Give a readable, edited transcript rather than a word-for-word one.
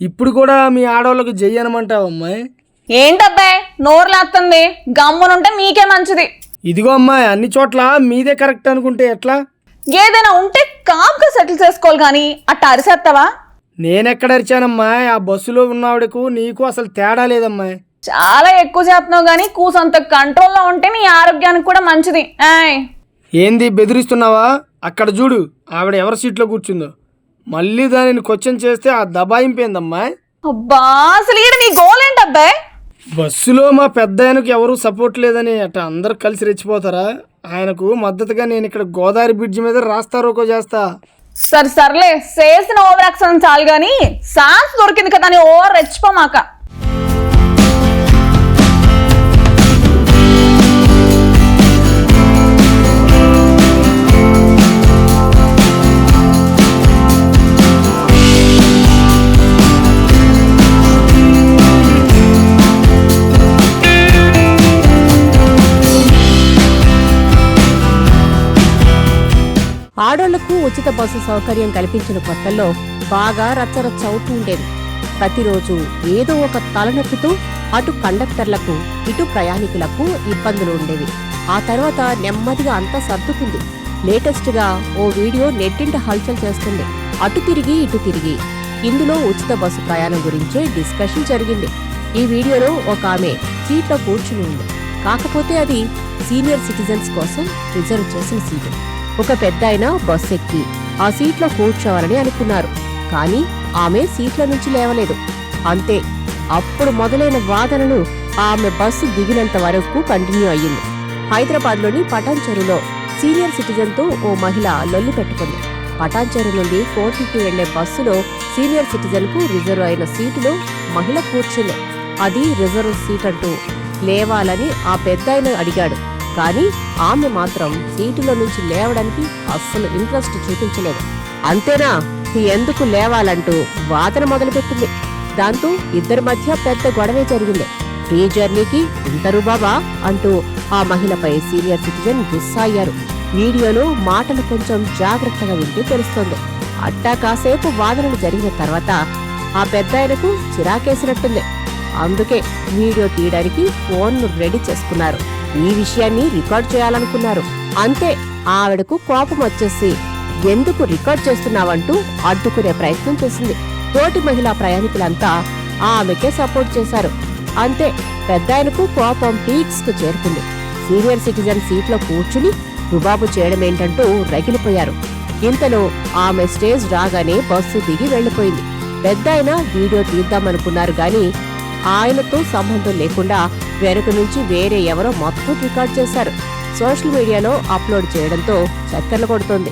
ఇప్పుడు కూడా మీ ఆడవాళ్ళకు చెయ్యనమంటావు అమ్మాయి? ఏంటబ్బాయి నోరు లాత్తుంది, గమ్మునుంటే మీకే మంచిది. ఇదిగో అమ్మాయి, అన్ని చోట్ల మీదే కరెక్ట్ అనుకుంటే ఎట్లా? ఏదైనా ఉంటే కామ్గా సెటిల్ చేసుకోవాలి కానీ అట్ట అరిసేస్తావా? నేనెక్కడ అరిచానమ్మాయి? ఆ బస్సులో ఉన్నవాడకు నీకు అసలు తేడా లేదమ్మాయి. చాలా ఎక్కువ చేస్తున్నావు కానీ కూసంత కంట్రోల్లో ఉంటే నీ ఆరోగ్యానికి కూడా మంచిది. ఏంది బెదిరిస్తున్నావా? అక్కడ చూడు, ఆవిడ ఎవరి సీట్లో కూర్చుందో. మళ్ళీ దానిని క్వశ్చన్ చేస్తే ఆ దబాయింపేందమ్మాయి. అబ్బా అసలు ఈడ నీ గోల్ ఏంటబ్బాయి? బస్సులో మా పెద్ద ఆయనకు ఎవరూ సపోర్ట్ లేదని అట్లా అందరు కలిసి రెచ్చిపోతారా? ఆయనకు మద్దతుగా నేను ఇక్కడ గోదావరి బ్రిడ్జి మీద రాస్తారోకో చేస్తా. సర్లే చేసిన ఓవర్ యాక్షన్ చాలు గాని సాన్స్ దొరికింది కదా అని ఓవర్ రెచ్చిపోమాక. ఆడోళ్లకు ఉచిత బస్సు సౌకర్యం కల్పించిన కొత్తల్లో బాగా రచ్చరచ్చ అవుతూ ఉండేది. ప్రతిరోజు ఏదో ఒక తలనొప్పితో అటు కండక్టర్లకు ఇటు ప్రయాణికులకు ఇబ్బందులు ఉండేవి. ఆ తర్వాత నెమ్మదిగా అంతా సర్దుకుంది. లేటెస్ట్ గా ఓ వీడియో నెట్టింట హల్చల్ చేస్తుంది. అటు తిరిగి ఇటు తిరిగి ఇందులో ఉచిత బస్సు ప్రయాణం గురించే డిస్కషన్ జరిగింది. ఈ వీడియోలో ఒక ఆమె సీట్లో కూర్చుని ఉంది. కాకపోతే అది సీనియర్ సిటిజన్స్ కోసం రిజర్వ్ చేసిన సీటు. ఒక పెద్దాయన బస్సు ఎక్కి ఆ సీట్లో కూర్చోవాలని అనుకున్నారు. కానీ ఆమె సీట్ల నుంచి లేవలేదు. అంతే, అప్పుడు మొదలైన వాదనలు ఆమె బస్సు దిగినంత వరకు కంటిన్యూ అయ్యింది. హైదరాబాద్లోని పటాన్చెరులో సీనియర్ సిటిజన్తో ఓ మహిళ లొల్లి పెట్టుకుంది. పటాన్చెరు నుండి కోటికి వెళ్లే బస్సులో సీనియర్ సిటిజన్ కు రిజర్వ్ అయిన సీటులో మహిళ కూర్చుంది. అది రిజర్వ్ సీట్ అంటూ లేవాలని ఆ పెద్దాయన అడిగాడు. కానీ ఆమె మాత్రం సీటులో నుంచి లేవడానికి అస్సలు ఇంట్రెస్ట్ చూపించలేదు. అంతేనా, ఎందుకు లేవాలంటూ వాదన మొదలుపెట్టింది. దాంతో ఇద్దరి మధ్య పెద్ద గొడవే జరిగింది. ఫ్రీ జర్నీకి ఇంత రూబాబా అంటూ ఆ మహిళపై సీనియర్ సిటిజన్ గుస్సా అయ్యారు. వీడియోలో మాటలు కొంచెం జాగ్రత్తగా వింటూ తెలుస్తోంది. అట్టా కాసేపు వాదనలు జరిగిన తర్వాత ఆ పెద్దాయనకు చిరాకేసినట్టుంది. అందుకే వీడియో తీయడానికి ఫోన్ను రెడీ చేసుకున్నారు. ఈ విషయాన్ని రికార్డ్ చేయాలనుకున్నారు. అంతే, ఆవిడకు కోపం వచ్చేసి ఎందుకు రికార్డ్ చేస్తున్నావంటూ అడ్డుకునే ప్రయత్నం చేసింది. తోటి మహిళా ప్రయాణికులంతా ఆమెకే సపోర్ట్ చేశారు. అంతే, పెద్దాయనకు కోపం పీక్స్ కు చేరుకుంది. సీనియర్ సిటిజన్ సీట్లో కూర్చుని రుబాబు చేయడమేంటంటూ రగిలిపోయారు. ఇంతలో ఆమె స్టేజ్ రాగానే బస్సు దిగి వెళ్లిపోయింది. పెద్దాయన వీడియో తీద్దామనుకున్నారు గాని ఆయనతో సంబంధం లేకుండా వెనుక నుంచి వేరే ఎవరో మొత్తం రికార్డ్ చేశారు. సోషల్ మీడియాలో అప్లోడ్ చేయడంతో చక్కర్లు కొడుతోంది.